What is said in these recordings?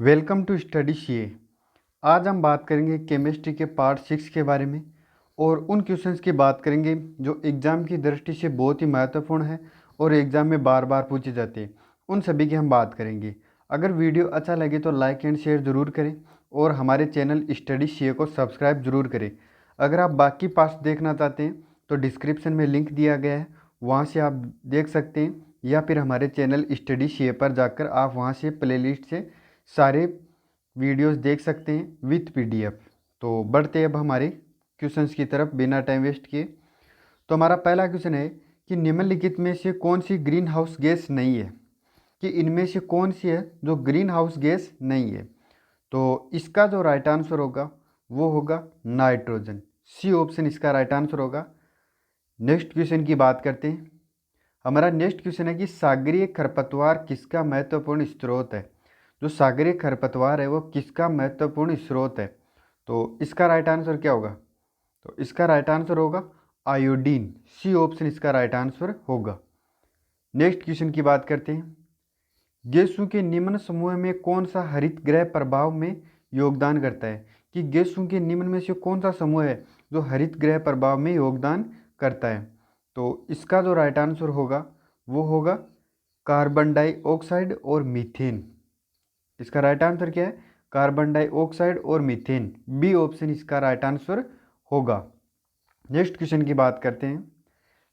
Welcome to study CA. आज हम बात करेंगे केमिस्ट्री के पार्ट 6 के बारे में और उन क्वेश्चंस की बात करेंगे जो एग्ज़ाम की दृष्टि से बहुत ही महत्वपूर्ण है और एग्ज़ाम में बार बार पूछे जाते हैं। उन सभी की हम बात करेंगे। अगर वीडियो अच्छा लगे तो लाइक एंड शेयर ज़रूर करें और हमारे चैनल स्टडी सीए को सब्सक्राइब ज़रूर करें। अगर आप बाकी पार्ट्स देखना चाहते हैं तो डिस्क्रिप्शन में लिंक दिया गया है, वहाँ से आप देख सकते हैं, या फिर हमारे चैनल स्टडी सीए पर जाकर आप वहाँ से प्लेलिस्ट से सारे वीडियोस देख सकते हैं विथ पीडीएफ। तो बढ़ते अब हमारे क्वेश्चंस की तरफ बिना टाइम वेस्ट किए। तो हमारा पहला क्वेश्चन है कि निम्नलिखित में से कौन सी ग्रीन हाउस गैस नहीं है, कि इनमें से कौन सी है जो ग्रीन हाउस गैस नहीं है। तो इसका जो राइट आंसर होगा वो होगा नाइट्रोजन। सी ऑप्शन इसका राइट आंसर होगा। नेक्स्ट क्वेश्चन की बात करते हैं। हमारा नेक्स्ट क्वेश्चन है कि सागरीय खरपतवार किसका महत्वपूर्ण स्रोत है। जो सागरीय खरपतवार है वो किसका महत्वपूर्ण स्रोत है। तो इसका राइट आंसर क्या होगा। तो इसका राइट आंसर होगा आयोडीन। सी ऑप्शन इसका राइट आंसर होगा। नेक्स्ट क्वेश्चन की बात करते हैं। गैसों के निम्न समूह में कौन सा हरित गृह प्रभाव में योगदान करता है, कि गैसों के निम्न में से कौन सा समूह है जो हरित गृह प्रभाव में योगदान करता है। तो इसका जो राइट आंसर होगा वो होगा कार्बन डाइऑक्साइड और मीथेन। इसका राइट आंसर क्या है, कार्बन डाइऑक्साइड और मीथेन। बी ऑप्शन इसका राइट आंसर होगा। नेक्स्ट क्वेश्चन की बात करते हैं।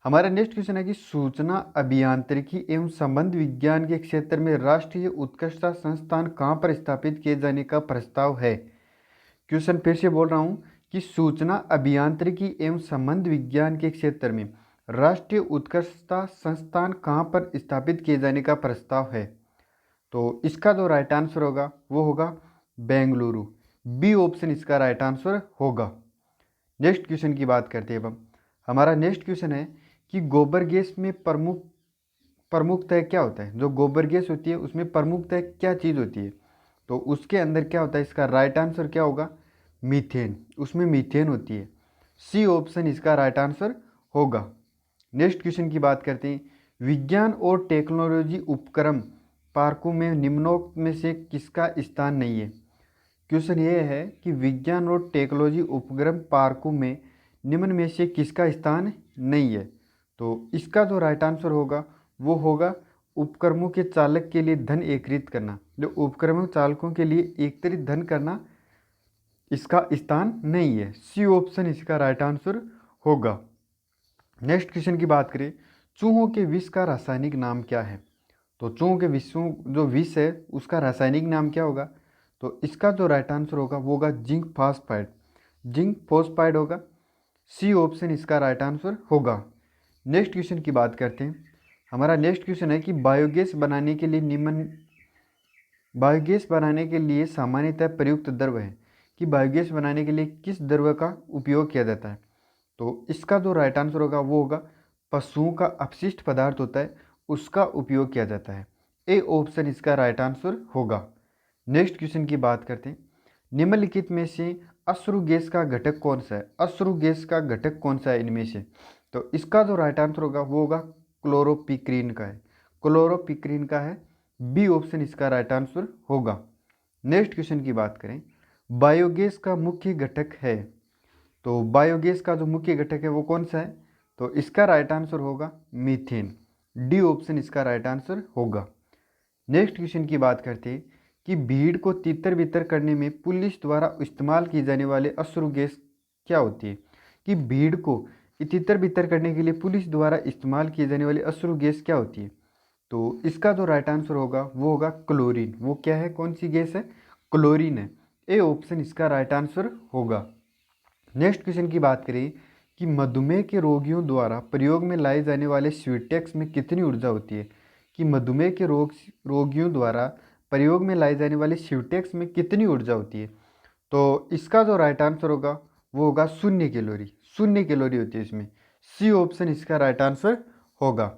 हमारा नेक्स्ट क्वेश्चन है कि सूचना अभियांत्रिकी एवं संबंध विज्ञान के क्षेत्र में राष्ट्रीय उत्कृष्टता संस्थान कहाँ पर स्थापित किए जाने का प्रस्ताव है। क्वेश्चन फिर से बोल रहा हूँ कि सूचना अभियांत्रिकी एवं संबंध विज्ञान के क्षेत्र में राष्ट्रीय उत्कृष्टता संस्थान कहाँ पर स्थापित किए जाने का प्रस्ताव है। तो इसका जो राइट आंसर होगा वो होगा बेंगलुरु। बी ऑप्शन इसका राइट आंसर होगा। नेक्स्ट क्वेश्चन की बात करते हैं अब हम। हमारा नेक्स्ट क्वेश्चन है कि गोबर गैस में प्रमुखतः क्या होता है। जो गोबर गैस होती है उसमें प्रमुखतः क्या चीज़ होती है। तो उसके अंदर क्या होता है, इसका राइट आंसर क्या होगा, मीथेन। उसमें मीथेन होती है। सी ऑप्शन इसका राइट आंसर होगा। नेक्स्ट क्वेश्चन की बात करते हैं। विज्ञान और टेक्नोलॉजी उपक्रम पार्कों में निम्नोक्त में से किसका स्थान नहीं है। क्वेश्चन ये है कि विज्ञान और टेक्नोलॉजी उपक्रम पार्कों में निम्न में से किसका स्थान नहीं है। तो इसका जो राइट आंसर होगा वो होगा उपक्रमों के चालक के लिए धन एकत्रित करना। जो उपक्रम चालकों के लिए एकत्रित धन करना, इसका स्थान नहीं है। सी ऑप्शन इसका राइट आंसर होगा। नेक्स्ट क्वेश्चन की बात करें। चूहों के विष का रासायनिक नाम क्या है। तो चूहों के विषों जो विष है उसका रासायनिक नाम क्या होगा। तो इसका जो राइट आंसर होगा वो होगा जिंक फास्फाइड। जिंक फॉस्फाइड होगा। सी ऑप्शन इसका राइट आंसर होगा। नेक्स्ट क्वेश्चन की बात करते हैं। हमारा नेक्स्ट क्वेश्चन है कि बायोगैस बनाने के लिए सामान्यतः प्रयुक्त द्रव है, कि बायोगैस बनाने के लिए किस द्रव का उपयोग किया जाता है। तो इसका जो राइट आंसर होगा वो होगा पशुओं का अपशिष्ट पदार्थ होता है उसका उपयोग किया जाता है। ए ऑप्शन इसका राइट आंसर होगा। नेक्स्ट क्वेश्चन की बात करते हैं। निम्नलिखित में से अश्रु गैस का घटक कौन सा है। अश्रु गैस का घटक कौन सा है इनमें से। तो इसका जो राइट आंसर होगा वो होगा क्लोरोपिक्रीन का है। क्लोरोपिक्रीन का है। बी ऑप्शन इसका राइट आंसर होगा। नेक्स्ट क्वेश्चन की बात करें। बायोगैस का मुख्य घटक है। तो बायोगैस का जो मुख्य घटक है वो कौन सा है। तो इसका राइट आंसर होगा मीथेन। डी ऑप्शन इसका राइट आंसर होगा। नेक्स्ट क्वेश्चन की बात करते हैं कि भीड़ को तितर बितर करने में पुलिस द्वारा इस्तेमाल की जाने वाले अश्रु गैस क्या होती है। कि भीड़ को तितर बितर करने के लिए पुलिस द्वारा इस्तेमाल किए जाने वाली अश्रु गैस क्या होती है। तो इसका जो राइट आंसर होगा वो होगा क्लोरीन। वो क्या है, कौन सी गैस है, क्लोरीन है। ए ऑप्शन इसका राइट आंसर होगा। नेक्स्ट क्वेश्चन की बात करें कि मधुमेह के रोगियों द्वारा प्रयोग में लाए जाने वाले स्वीटेक्स में कितनी ऊर्जा होती है। कि मधुमेह के रोगियों द्वारा प्रयोग में लाए जाने वाले स्वीटेक्स में कितनी ऊर्जा होती है। तो इसका जो राइट आंसर होगा वो होगा 0 कैलोरी। 0 कैलोरी होती है इसमें। सी ऑप्शन इसका राइट आंसर होगा।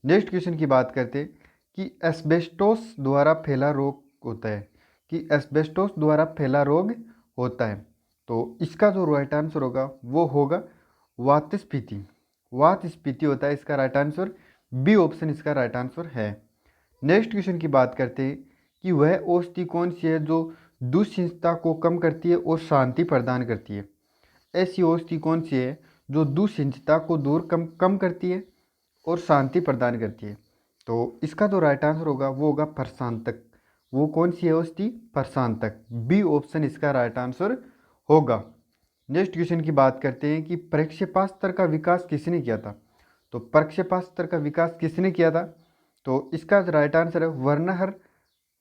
नेक्स्ट क्वेश्चन की बात करते हैं कि एस्बेस्टोस द्वारा फैला रोग होता है। कि एस्बेस्टोस द्वारा फैला रोग होता है। तो इसका जो राइट आंसर होगा वो होगा वातस्फीति। वातस्फीति होता है इसका राइट आंसर। बी ऑप्शन इसका राइट आंसर है। नेक्स्ट क्वेश्चन की बात करते हैं कि वह औषधि कौन सी है जो दुश्चिंता को कम करती है और शांति प्रदान करती है। ऐसी औषधि कौन सी है जो दुश्चिंता को दूर कम करती है और शांति प्रदान करती है। तो इसका जो राइट आंसर होगा वो होगा प्रशांतक। वो कौन सी है औषधि? प्रशांतक। बी ऑप्शन इसका राइट आंसर होगा। नेक्स्ट क्वेश्चन की बात करते हैं कि प्रक्षेपास्त्र का विकास किसने किया था। तो प्रक्षेपास्त्र का विकास किसने किया था? तो इसका राइट आंसर है वर्नर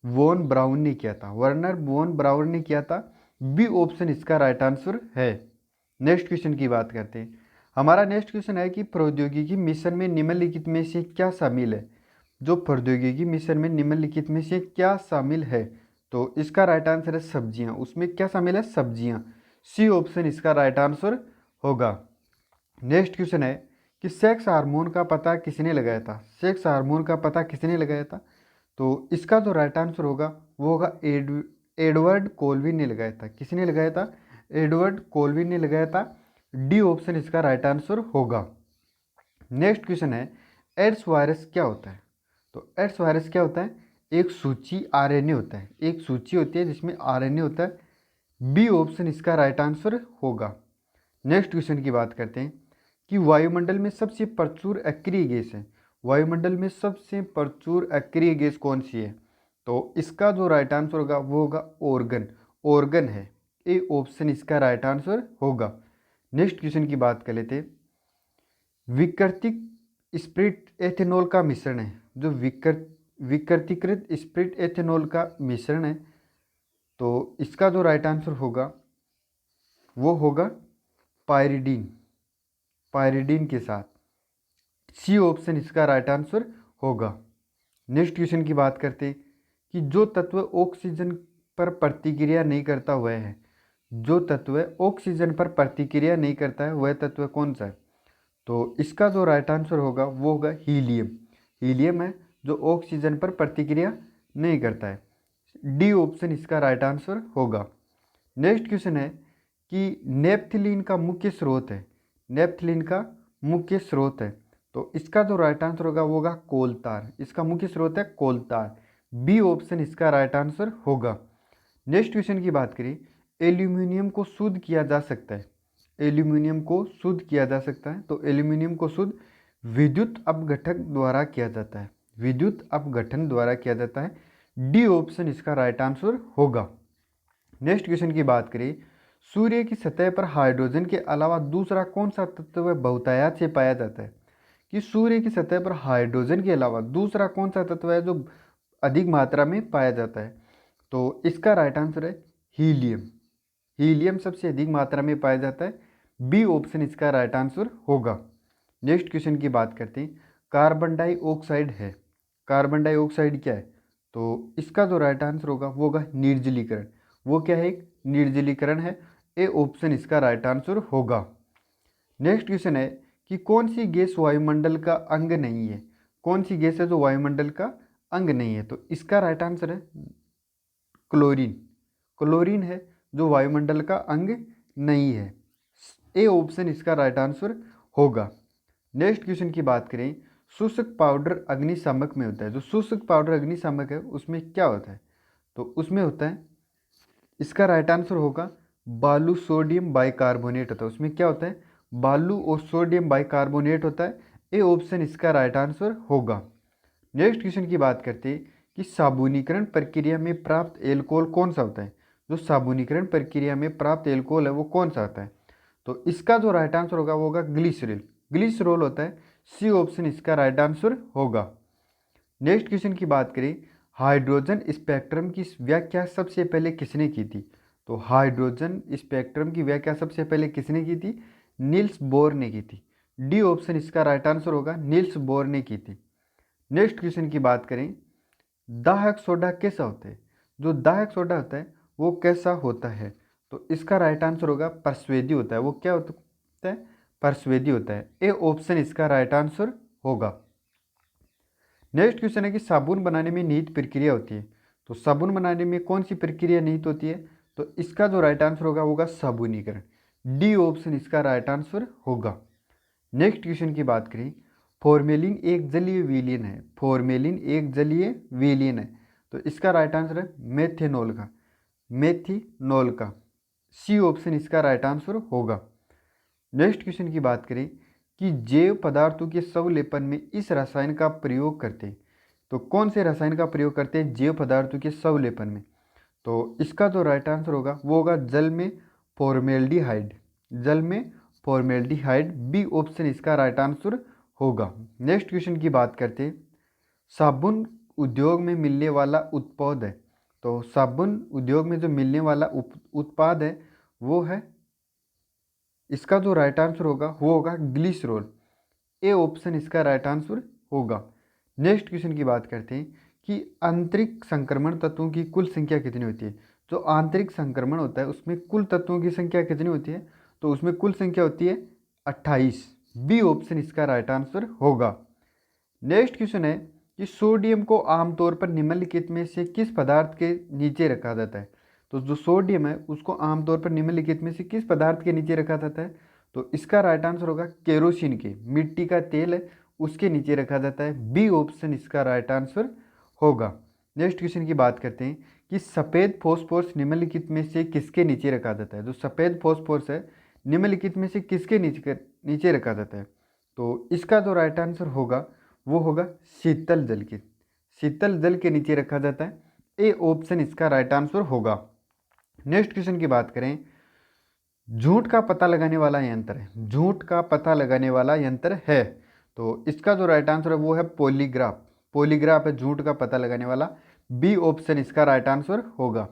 वॉन ब्राउन ने किया था। वर्नर वॉन ब्राउन ने किया था। बी ऑप्शन इसका राइट आंसर है। नेक्स्ट क्वेश्चन की बात करते हैं। हमारा नेक्स्ट क्वेश्चन है कि प्रौद्योगिकी मिशन में निम्नलिखित में से क्या शामिल है। जो प्रौद्योगिकी मिशन में निम्नलिखित में से क्या शामिल है? तो इसका राइट आंसर है सब्जियां। उसमें क्या शामिल है? सब्जियां। सी ऑप्शन इसका राइट आंसर होगा। नेक्स्ट क्वेश्चन है कि सेक्स हार्मोन का पता किसने लगाया था। सेक्स हार्मोन का पता किसने लगाया था? तो इसका जो राइट आंसर होगा वो होगा एडवर्ड कोलविन ने लगाया था। किसने लगाया था? एडवर्ड कोलविन ने लगाया था। डी ऑप्शन इसका राइट आंसर होगा। नेक्स्ट क्वेश्चन है एड्स वायरस क्या होता है। तो एड्स वायरस क्या होता है? एक सूची आरएनए होता है। एक सूची होती है जिसमें आरएनए होता है। बी ऑप्शन इसका राइट आंसर होगा। नेक्स्ट क्वेश्चन की बात करते हैं कि वायुमंडल में सबसे प्रचुर अक्रिय गैस है। वायुमंडल में सबसे प्रचुर अक्रिय गैस कौन सी है? तो इसका जो राइट आंसर होगा वो होगा ऑर्गन। ऑर्गन है। ए ऑप्शन इसका राइट आंसर होगा। नेक्स्ट क्वेश्चन की बात कर लेते हैं। विकृतिक स्प्रिट एथेनॉल का मिश्रण है। जो विकृतीकृत स्प्रिट एथेनॉल का मिश्रण है तो इसका जो राइट आंसर होगा वो होगा पायरिडीन। पायरिडीन के साथ। सी ऑप्शन इसका राइट आंसर होगा। नेक्स्ट क्वेश्चन की बात करते हैं कि जो तत्व ऑक्सीजन पर प्रतिक्रिया नहीं करता वह है। जो तत्व ऑक्सीजन पर प्रतिक्रिया नहीं करता है वह तत्व कौन सा है? तो इसका जो राइट आंसर होगा वो होगा हीलियम। हीलियम है जो ऑक्सीजन पर प्रतिक्रिया नहीं करता है। डी ऑप्शन इसका राइट आंसर होगा। नेक्स्ट क्वेश्चन है कि नेपथिलीन का मुख्य स्रोत है। नेपथिलीन का मुख्य स्रोत है तो इसका जो राइट आंसर होगा वो होगा कोलतार। इसका मुख्य स्रोत है कोलतार। बी ऑप्शन इसका राइट आंसर होगा। नेक्स्ट क्वेश्चन की बात करें। एल्यूमिनियम को शुद्ध किया जा सकता है। एल्यूमिनियम को शुद्ध किया जा सकता है तो एल्यूमिनियम को शुद्ध विद्युत अपघटन द्वारा किया जाता है। विद्युत अपघटन द्वारा किया जाता है। डी ऑप्शन इसका राइट आंसर होगा। नेक्स्ट क्वेश्चन की बात करें। सूर्य की सतह पर हाइड्रोजन के अलावा दूसरा कौन सा तत्व बहुतायत से पाया जाता है? कि सूर्य की सतह पर हाइड्रोजन के अलावा दूसरा कौन सा तत्व है जो अधिक मात्रा में पाया जाता है? तो इसका राइट आंसर है हीलियम। हीलियम सबसे अधिक मात्रा में पाया जाता है। बी ऑप्शन इसका राइट आंसर होगा। नेक्स्ट क्वेश्चन की बात करते हैं। कार्बन डाइऑक्साइड है। कार्बन डाइऑक्साइड क्या है? तो इसका जो राइट आंसर होगा वो होगा निर्जलीकरण। वो क्या है? एक निर्जलीकरण है। ए ऑप्शन इसका राइट आंसर होगा। नेक्स्ट क्वेश्चन है कि कौन सी गैस वायुमंडल का अंग नहीं है। कौन सी गैस है जो वायुमंडल का अंग नहीं है? तो इसका राइट आंसर है क्लोरीन। क्लोरीन है जो वायुमंडल का अंग नहीं है। ए ऑप्शन इसका राइट आंसर होगा। नेक्स्ट क्वेश्चन की बात करें। शुष्क पाउडर अग्निशामक में होता है। जो शुष्क पाउडर अग्निशामक है उसमें क्या होता है? तो उसमें होता है, इसका राइट आंसर होगा बालू सोडियम बाइकार्बोनेट होता है। उसमें क्या होता है? बालू और सोडियम बाइकार्बोनेट होता है। ए ऑप्शन इसका राइट आंसर होगा। नेक्स्ट क्वेश्चन की बात करते हैं कि साबुनीकरण प्रक्रिया में प्राप्त एल्कोहल कौन सा होता है। जो साबुनीकरण प्रक्रिया में प्राप्त एल्कोहल है वो कौन सा होता है? तो इसका जो राइट आंसर होगा वो होगा ग्लिसरॉल। ग्लिसरॉल होता है। सी ऑप्शन इसका राइट आंसर होगा। नेक्स्ट क्वेश्चन की बात करें। हाइड्रोजन स्पेक्ट्रम की व्याख्या सबसे पहले किसने की थी? तो हाइड्रोजन स्पेक्ट्रम की व्याख्या सबसे पहले किसने की थी? नील्स बोर ने की थी। डी ऑप्शन इसका राइट आंसर होगा। नील्स बोर ने की थी। नेक्स्ट क्वेश्चन की बात करें। दाहक सोडा कैसा होता है? जो दाहक सोडा होता है वो कैसा होता है? तो इसका राइट आंसर होगा परसवेदी होता है। वो क्या होता है? परसवेदी होता है। ए ऑप्शन इसका राइट आंसर होगा। नेक्स्ट क्वेश्चन है कि साबुन बनाने में निहित प्रक्रिया होती है। तो साबुन बनाने में कौन सी प्रक्रिया निहित होती है? तो इसका जो राइट आंसर होगा वो होगा साबुनीकरण। डी ऑप्शन इसका राइट आंसर होगा। नेक्स्ट क्वेश्चन की बात करें। फॉर्मेलिन एक जलीय विलयन है। फॉर्मेलिन एक जलीय विलयन है तो इसका राइट आंसर है मेथेनॉल का, मेथिनॉल का। सी ऑप्शन इसका राइट आंसर होगा। नेक्स्ट क्वेश्चन की बात करें कि जैव पदार्थों के संलेपन में इस रसायन का प्रयोग करते हैं, तो कौन से रसायन का प्रयोग करते हैं जैव पदार्थों के संलेपन में? तो इसका जो राइट आंसर होगा वो होगा जल में फॉर्मेल्डिहाइड, जल में फॉर्मेल्डिहाइड। बी ऑप्शन इसका राइट आंसर होगा। नेक्स्ट क्वेश्चन की बात करते हैं, साबुन उद्योग में मिलने वाला उत्पाद है, तो साबुन उद्योग में जो मिलने वाला उत्पाद है वो है, इसका जो राइट आंसर होगा वो होगा ग्लिसरॉल। ए ऑप्शन इसका राइट आंसर होगा। नेक्स्ट क्वेश्चन की बात करते हैं कि आंतरिक संक्रमण तत्वों की कुल संख्या कितनी होती है? जो आंतरिक संक्रमण होता है उसमें कुल तत्वों की संख्या कितनी होती है? तो उसमें कुल संख्या होती है 28। बी ऑप्शन इसका राइट आंसर होगा। नेक्स्ट क्वेश्चन है कि सोडियम को आमतौर पर निम्नलिखित में से किस पदार्थ के नीचे रखा जाता है? तो जो सोडियम है उसको आमतौर पर निम्नलिखित में से किस पदार्थ के नीचे रखा जाता है? तो इसका राइट आंसर होगा केरोसिन के, मिट्टी का तेल है उसके नीचे रखा जाता है। बी ऑप्शन इसका राइट आंसर होगा। नेक्स्ट क्वेश्चन की बात करते हैं कि सफ़ेद फॉस्फोरस निम्नलिखित में से किसके नीचे रखा जाता है? जो सफ़ेद फॉस्फोरस है निम्नलिखित में से किसके नीचे रखा जाता है? तो इसका जो राइट आंसर होगा वो होगा शीतल जल के, शीतल जल के नीचे रखा जाता है। ए ऑप्शन इसका राइट आंसर होगा। नेक्स्ट क्वेश्चन की बात करें, झूठ का पता लगाने वाला यंत्र है, झूठ का पता लगाने वाला यंत्र है, तो इसका जो राइट आंसर है वो है पॉलीग्राफ, पॉलीग्राफ है झूठ का पता लगाने वाला। बी ऑप्शन इसका राइट आंसर होगा।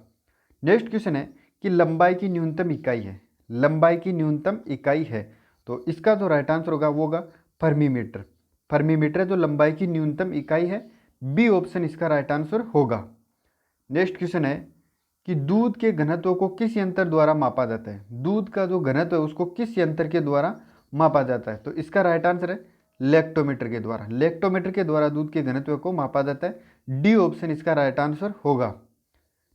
नेक्स्ट क्वेश्चन है कि लंबाई की न्यूनतम इकाई है, लंबाई की न्यूनतम इकाई है, तो इसका जो राइट आंसर होगा वो होगा फर्मीमीटर, फर्मीमीटर जो लंबाई की न्यूनतम इकाई है। बी ऑप्शन इसका राइट आंसर होगा। नेक्स्ट क्वेश्चन है कि दूध के घनत्व को किस यंत्र द्वारा मापा जाता है? दूध का जो घनत्व है उसको किस यंत्र के द्वारा मापा जाता है? तो इसका राइट आंसर है लैक्टोमीटर के द्वारा, लैक्टोमीटर के द्वारा दूध के घनत्व को मापा जाता है। डी ऑप्शन इसका राइट आंसर होगा।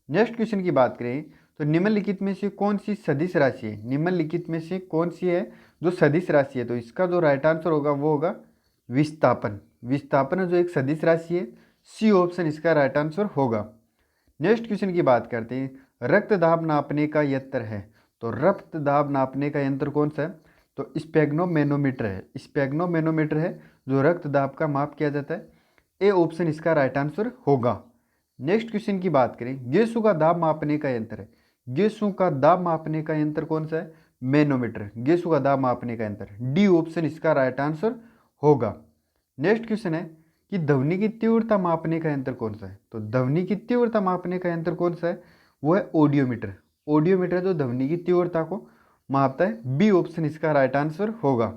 नेक्स्ट क्वेश्चन की बात करें तो निम्नलिखित में से कौन सी सदिश राशि है? निम्नलिखित में से कौन सी है जो सदिश राशि है? तो इसका जो राइट आंसर होगा वो होगा विस्थापन, विस्थापन जो एक सदिश राशि है। सी ऑप्शन इसका राइट आंसर होगा। नेक्स्ट क्वेश्चन की बात करते हैं, रक्त दाब नापने का यंत्र है, तो रक्त दाब नापने का यंत्र कौन सा है? तो स्पेग्नोमेनोमीटर है, स्पेग्नोमेनोमीटर है जो रक्त दाब का माप किया जाता है। ए ऑप्शन इसका राइट आंसर होगा। नेक्स्ट क्वेश्चन की बात करें, गैसों का दाब मापने का यंत्र है, गैसों का दाब मापने का यंत्र कौन सा है? मैनोमीटर, गैसों का दाब मापने का यंत्र। डी ऑप्शन इसका राइट आंसर होगा। नेक्स्ट क्वेश्चन है कि ध्वनि की तीव्रता मापने का यंत्र कौन सा है? तो ध्वनि की तीव्रता मापने का यंत्र कौन सा है? वो है ऑडियोमीटर, ऑडियोमीटर जो ध्वनि की तीव्रता को मापता है। बी ऑप्शन इसका राइट आंसर होगा।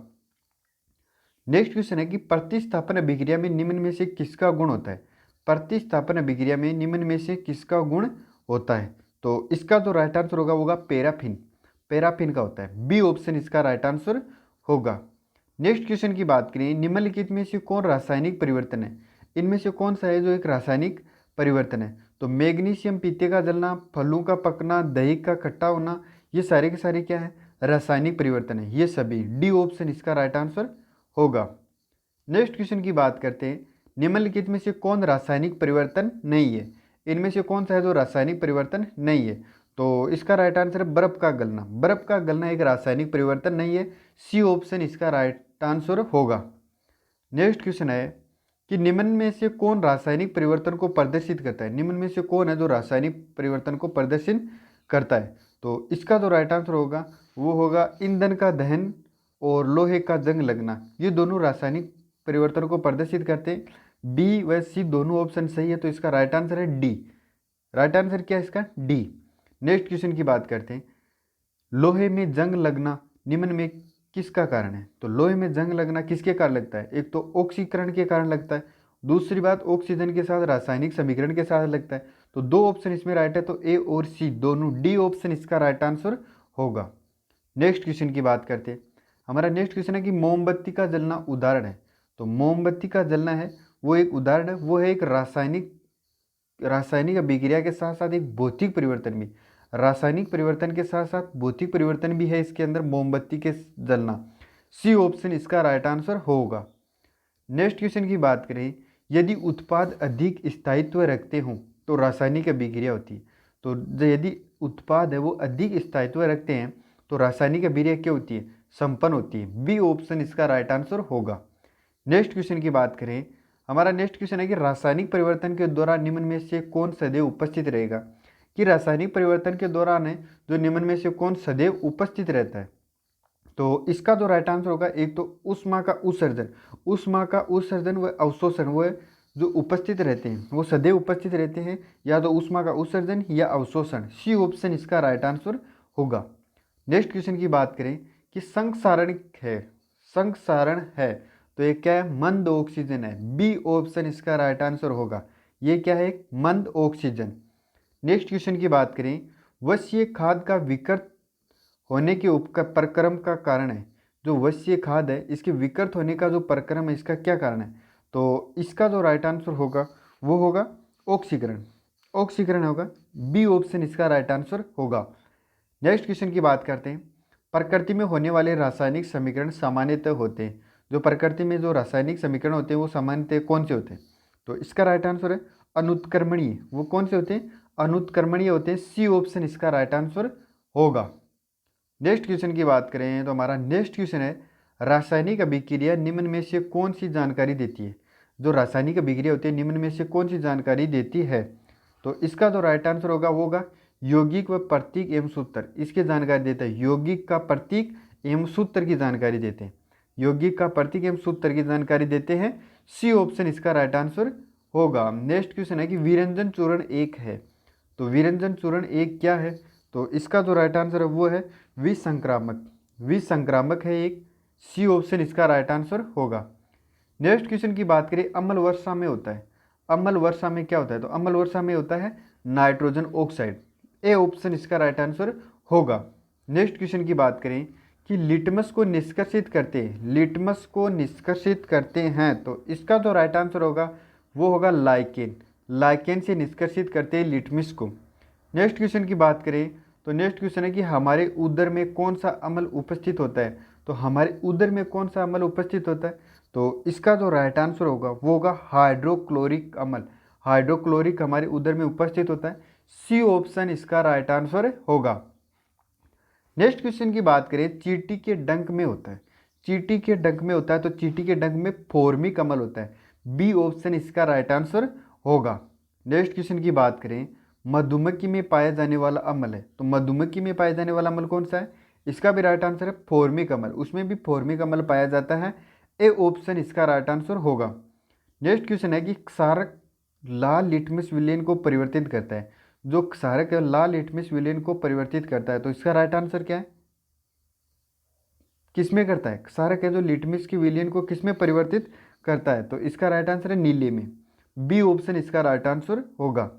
नेक्स्ट क्वेश्चन है कि प्रतिस्थापन अभिक्रिया में निम्न में से किसका गुण होता है? प्रतिस्थापन अभिक्रिया में निम्न में से किसका गुण होता है? तो इसका जो राइट आंसर होगा पैराफिन, पैराफिन का होता है। बी ऑप्शन इसका राइट आंसर होगा। नेक्स्ट क्वेश्चन की बात करें, निम्नलिखित में से कौन रासायनिक परिवर्तन है? इनमें से कौन सा है जो एक रासायनिक परिवर्तन है? तो मैग्नीशियम पीते का जलना, फलों का पकना, दही का खट्टा होना, ये सारे के सारे क्या है? रासायनिक परिवर्तन है ये सभी। डी ऑप्शन इसका राइट आंसर होगा। नेक्स्ट क्वेश्चन की बात करते हैं, निम्नलिखित में से कौन रासायनिक परिवर्तन नहीं है? इनमें से कौन सा है जो रासायनिक परिवर्तन नहीं है? तो इसका राइट आंसर है बर्फ का गलना, बर्फ का गलना एक रासायनिक परिवर्तन नहीं है। सी ऑप्शन इसका राइट आंसर होगा। नेक्स्ट क्वेश्चन है कि निम्न में से कौन रासायनिक परिवर्तन को प्रदर्शित करता है? निम्न में से कौन है जो रासायनिक परिवर्तन को प्रदर्शित करता है? तो इसका जो राइट आंसर होगा वो होगा ईंधन का दहन और लोहे का जंग लगना, ये दोनों रासायनिक परिवर्तन को प्रदर्शित करते हैं। बी व सी दोनों ऑप्शन सही है, तो इसका राइट आंसर है डी। राइट आंसर क्या है इसका? डी। नेक्स्ट क्वेश्चन की बात करते हैं, लोहे में जंग लगना निम्न में किसका कारण है? तो लोहे में जंग लगना किसके कारण लगता है? एक तो ऑक्सीकरण के कारण लगता है, दूसरी बात ऑक्सीजन के साथ रासायनिक समीकरण के साथ लगता है। तो दो ऑप्शन इसमें राइट है, तो ए और सी दोनों। डी ऑप्शन इसका राइट आंसर होगा। नेक्स्ट क्वेश्चन की बात करते हैं, हमारा नेक्स्ट क्वेश्चन है कि मोमबत्ती का जलना उदाहरण है। तो मोमबत्ती का जलना है वो एक उदाहरण है, वो है एक रासायनिक अभिक्रिया के साथ साथ एक भौतिक परिवर्तन भी, रासायनिक परिवर्तन के साथ साथ भौतिक परिवर्तन भी है इसके अंदर मोमबत्ती के जलना। सी ऑप्शन इसका राइट आंसर होगा। नेक्स्ट क्वेश्चन की बात करें, यदि उत्पाद अधिक स्थायित्व रखते हों तो रासायनिक अभिक्रिया होती है। तो यदि उत्पाद है वो अधिक स्थायित्व रखते हैं तो रासायनिक अभिक्रिया क्या होती है, संपन्न होती है। बी ऑप्शन इसका राइट आंसर होगा। नेक्स्ट क्वेश्चन की बात करें, हमारा नेक्स्ट क्वेश्चन है कि रासायनिक परिवर्तन के दौरान निम्न में से कौन सदैव उपस्थित रहेगा। कि रासायनिक परिवर्तन के दौरान है जो निम्न में से कौन सदैव उपस्थित रहता है। तो इसका जो राइट आंसर होगा, एक तो ऊष्मा का उत्सर्जन, ऊष्मा का उत्सर्जन व अवशोषण वो जो उपस्थित रहते हैं वो सदैव उपस्थित रहते हैं, या तो ऊष्मा का उत्सर्जन या अवशोषण। सी ऑप्शन इसका राइट आंसर होगा। नेक्स्ट क्वेश्चन की बात करें कि संक्षारण है, संक्षारण है तो ये क्या है, मंद ऑक्सीजन है। बी ऑप्शन इसका राइट आंसर होगा। ये क्या है, मंद ऑक्सीजन। नेक्स्ट क्वेश्चन की बात करें, वश्य खाद का विकृत होने के प्रक्रम का कारण है। जो वश्य खाद है इसके विकृत होने का जो प्रक्रम है इसका क्या कारण है। तो इसका जो राइट आंसर होगा वो होगा ऑक्सीकरण, ऑक्सीकरण होगा। बी ऑप्शन इसका राइट आंसर होगा। नेक्स्ट क्वेश्चन की बात करते हैं, प्रकृति में होने वाले रासायनिक समीकरण सामान्यतः होते हैं। जो प्रकृति में जो रासायनिक समीकरण होते हैं वो सामान्यतः कौन से होते हैं। तो इसका राइट आंसर है अनुत्क्रमणीय। वो कौन से होते हैं, अनुत्क्रमणीय होते हैं। सी ऑप्शन इसका राइट आंसर होगा। नेक्स्ट क्वेश्चन की बात करें तो हमारा नेक्स्ट क्वेश्चन है, रासायनिक अभिक्रिया निम्न में से कौन सी जानकारी देती है। जो रासायनिक अभिक्रिया होती है निम्न में से कौन सी जानकारी देती है। तो इसका जो राइट आंसर होगा वो होगा यौगिक व प्रतीक एवं सूत्र। इसकी जानकारी देता है, यौगिक का प्रतीक एवं सूत्र की जानकारी देते हैं, यौगिक का प्रतीक एवं सूत्र की जानकारी देते हैं। सी ऑप्शन इसका राइट आंसर होगा। नेक्स्ट क्वेश्चन है कि विरंजन चूर्ण एक है। तो विरंजन चूर्ण एक क्या है। तो इसका जो राइट आंसर है वो है विसंक्रामक, विसंक्रामक है एक। सी ऑप्शन इसका राइट आंसर होगा। नेक्स्ट क्वेश्चन की बात करें, अम्ल वर्षा में होता है। अम्ल वर्षा में क्या होता है। तो अम्ल वर्षा में होता है नाइट्रोजन ऑक्साइड। ए ऑप्शन इसका राइट आंसर होगा। नेक्स्ट क्वेश्चन की बात करें कि लिटमस को निष्कर्षित करते हैं, लिटमस को निष्कर्षित करते हैं। तो इसका जो राइट आंसर होगा वो होगा लाइकेन, लाइकेन से निष्कर्षित करते हैं लिटमस को। नेक्स्ट क्वेश्चन की बात करें तो नेक्स्ट क्वेश्चन है कि हमारे उदर में कौन सा अम्ल उपस्थित होता है। तो हमारे उदर में कौन सा अम्ल उपस्थित होता है। तो इसका जो राइट आंसर होगा वो होगा हाइड्रोक्लोरिक अम्ल, हाइड्रोक्लोरिक हमारे उदर में उपस्थित होता है। सी ऑप्शन इसका राइट आंसर होगा। नेक्स्ट क्वेश्चन की बात करें, चींटी के डंक में होता है, चींटी के डंक में होता है। तो चींटी के डंक में फॉर्मिक अम्ल होता है। बी ऑप्शन इसका राइट आंसर होगा। नेक्स्ट क्वेश्चन की बात करें, मधुमक्खी में पाया जाने वाला अम्ल है। तो मधुमक्खी में पाया जाने वाला अम्ल कौन सा है। इसका भी राइट आंसर है फॉर्मिक अम्ल, उसमें भी फॉर्मिक अम्ल पाया जाता है। ए ऑप्शन इसका राइट आंसर होगा। नेक्स्ट क्वेश्चन है कि क्षारक लाल लिटमस विलेन को परिवर्तित करता है। जो क्षारक है लाल लिटमस विलेन को परिवर्तित करता है। तो इसका राइट आंसर क्या है, किसमें करता है। क्षारक है जो लिटमस की विलेन को किसमें परिवर्तित करता है। तो इसका राइट आंसर है नीले में। बी ऑप्शन इसका राइट आंसर होगा।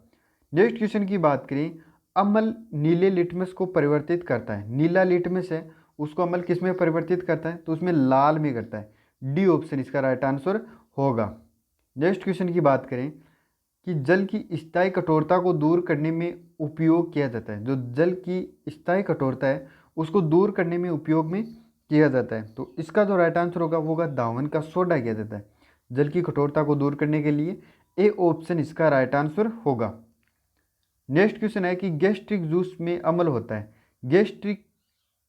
नेक्स्ट क्वेश्चन की बात करें, अम्ल नीले लिटमस को परिवर्तित करता है। नीला लिटमस है उसको अम्ल किस में परिवर्तित करता है। तो उसमें लाल में करता है। डी ऑप्शन इसका राइट आंसर होगा। नेक्स्ट क्वेश्चन की बात करें कि जल की स्थायी कठोरता को दूर करने में उपयोग किया जाता है। जो जल की स्थायी कठोरता है उसको दूर करने में उपयोग में किया जाता है। तो इसका जो राइट आंसर होगा वो होगा दावन का सोडा किया जाता है जल की कठोरता को दूर करने के लिए। ए ऑप्शन इसका राइट आंसर होगा। नेक्स्ट क्वेश्चन है कि गैस्ट्रिक जूस में अम्ल होता है, गैस्ट्रिक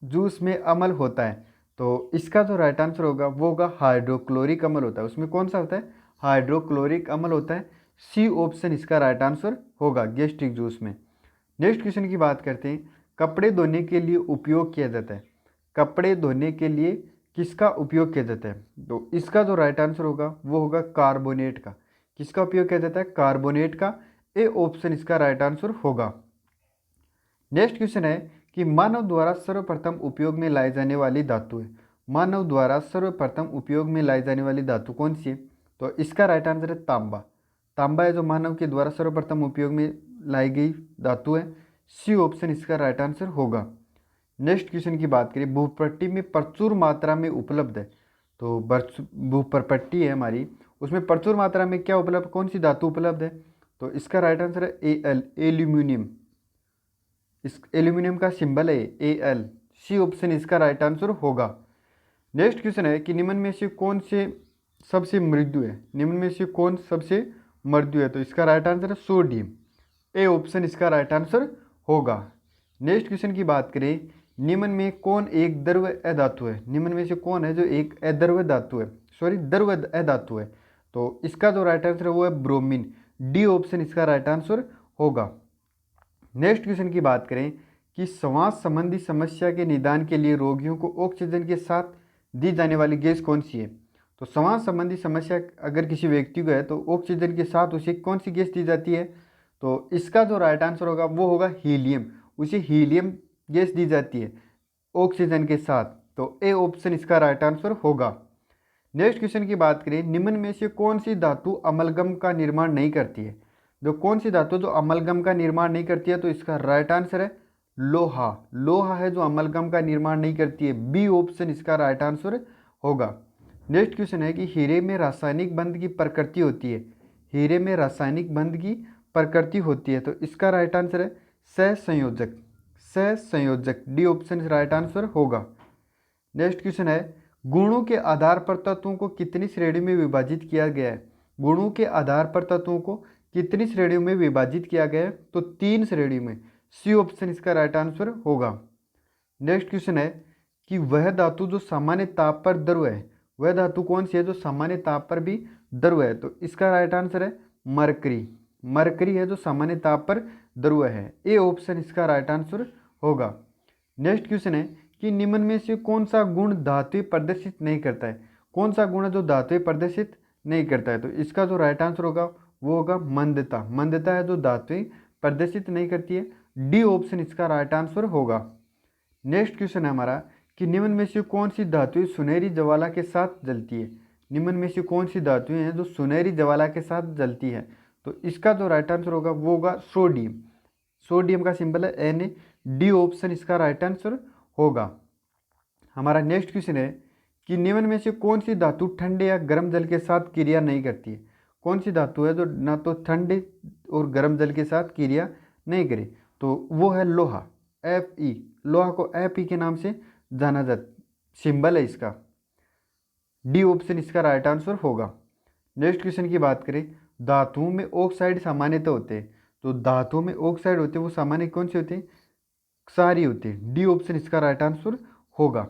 जूस में अम्ल होता है। तो इसका जो राइट आंसर होगा वो होगा हाइड्रोक्लोरिक अम्ल होता है। उसमें कौन सा होता है, हाइड्रोक्लोरिक अम्ल होता है। सी ऑप्शन इसका राइट आंसर होगा गैस्ट्रिक जूस में। नेक्स्ट क्वेश्चन की बात करते हैं, कपड़े धोने के लिए उपयोग किया जाता है। कपड़े धोने के लिए किसका उपयोग किया जाता है। तो इसका जो राइट आंसर होगा वो होगा कार्बोनेट का। किसका उपयोग किया जाता है, कार्बोनेट का। ए ऑप्शन इसका राइट आंसर होगा। नेक्स्ट क्वेश्चन है कि मानव द्वारा सर्वप्रथम उपयोग में लाई जाने वाली धातु है। मानव द्वारा सर्वप्रथम उपयोग में लाई जाने वाली धातु कौन सी है। तो इसका राइट आंसर है तांबा। तांबा है जो मानव के द्वारा सर्वप्रथम उपयोग में लाई गई धातु है। सी ऑप्शन इसका राइट आंसर होगा। नेक्स्ट क्वेश्चन की बात करें, भूपट्टी में प्रचुर मात्रा में उपलब्ध है। तो भूपट्टी है हमारी, उसमें प्रचुर मात्रा में क्या उपलब्ध, कौन सी धातु उपलब्ध है। तो इसका राइट आंसर है ए एल, एल्यूमिनियम। इस एल्यूमिनियम का सिंबल है ए एल। सी ऑप्शन इसका राइट आंसर होगा। नेक्स्ट क्वेश्चन है कि निम्न में से कौन से सबसे मृदु है। निम्न में से कौन सबसे मृदु है। तो इसका राइट आंसर है सोडियम। ए ऑप्शन इसका राइट आंसर होगा। नेक्स्ट क्वेश्चन की बात करें, निम्न में कौन एक द्रव अधातु है? निम्न में से कौन है जो एक अद्रव धातु है, सॉरी द्रव अधातु है? तो इसका जो राइट आंसर है वो है ब्रोमीन। डी ऑप्शन इसका राइट आंसर होगा। नेक्स्ट क्वेश्चन की बात करें कि श्वास संबंधी समस्या के निदान के लिए रोगियों को ऑक्सीजन के साथ दी जाने वाली गैस कौन सी है? तो श्वास संबंधी समस्या अगर किसी व्यक्ति को है तो ऑक्सीजन के साथ उसे कौन सी गैस दी जाती है? तो इसका जो राइट आंसर होगा वो होगा हीलियम। उसे हीलियम गैस दी जाती है ऑक्सीजन के साथ। तो ए ऑप्शन इसका राइट आंसर होगा। नेक्स्ट क्वेश्चन की बात करें, निम्न में से कौन सी धातु अमलगम का निर्माण नहीं करती है? जो कौन सी धातु जो अमलगम का निर्माण नहीं करती है? तो इसका राइट आंसर है लोहा। लोहा है जो अमलगम का निर्माण नहीं करती है। बी ऑप्शन इसका राइट आंसर होगा। नेक्स्ट क्वेश्चन है कि हीरे में रासायनिक बंध की प्रकृति होती है। हीरे में रासायनिक बंध की प्रकृति होती है, तो इसका राइट आंसर है सहसंयोजक। सहसंयोजक, डी ऑप्शन राइट आंसर होगा। नेक्स्ट क्वेश्चन है, गुणों के आधार पर तत्वों को कितनी श्रेणी में विभाजित किया गया है? गुणों के आधार पर तत्वों को कितनी श्रेणियों में विभाजित किया गया है? तो 3 श्रेणी में। सी ऑप्शन इसका राइट आंसर होगा। नेक्स्ट क्वेश्चन है कि वह धातु जो सामान्य ताप पर द्रव है, वह धातु कौन सी है जो सामान्य ताप पर भी द्रव है? तो इसका राइट आंसर है मरकरी। मरकरी है जो सामान्य ताप पर द्रव है। ए ऑप्शन इसका राइट आंसर होगा। नेक्स्ट क्वेश्चन है कि निम्न में से कौन सा गुण धातु प्रदर्शित नहीं करता है? कौन सा गुण है जो धातु प्रदर्शित नहीं करता है? तो इसका जो राइट आंसर होगा वो होगा मंदता। मंदता है जो धातु प्रदर्शित नहीं करती है। डी ऑप्शन इसका राइट आंसर होगा। नेक्स्ट क्वेश्चन है हमारा कि निम्न में से कौन सी धातुएं सुनहरी ज्वाला के साथ जलती है? निम्न में से कौन सी धातुएं हैं जो सुनहरी ज्वाला के साथ जलती है? तो इसका जो राइट आंसर होगा वो होगा सोडियम। सोडियम का सिंबल है Na। डी ऑप्शन इसका राइट आंसर होगा। हमारा नेक्स्ट क्वेश्चन है कि निम्न में से कौन सी धातु ठंडे या गर्म जल के साथ क्रिया नहीं करती है? कौन सी धातु है जो ना तो ठंडे और गर्म जल के साथ क्रिया नहीं करे? तो वो है लोहा। Fe। लोहा को Fe के नाम से जाना जाता, सिंबल है इसका। डी ऑप्शन इसका राइट आंसर होगा। नेक्स्ट क्वेश्चन की बात करें, धातुओं में ऑक्साइड सामान्यतः होते हैं। तो धातुओं में ऑक्साइड होते हैं वो सामान्य कौन से होते हैं? क्षारीय होते हैं। डी ऑप्शन इसका राइट आंसर होगा।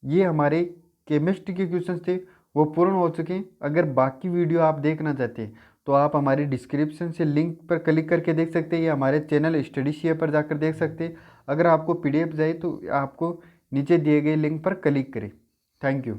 ये हमारे केमिस्ट्री के क्वेश्चन थे, वो पूर्ण हो चुके हैं। अगर बाकी वीडियो आप देखना चाहते हैं तो आप हमारी डिस्क्रिप्शन से लिंक पर क्लिक करके देख सकते हैं, या हमारे चैनल स्टडी शेयर पर जाकर देख सकते हैं। अगर आपको PDF चाहिए तो आपको नीचे दिए गए लिंक पर क्लिक करें। Thank you.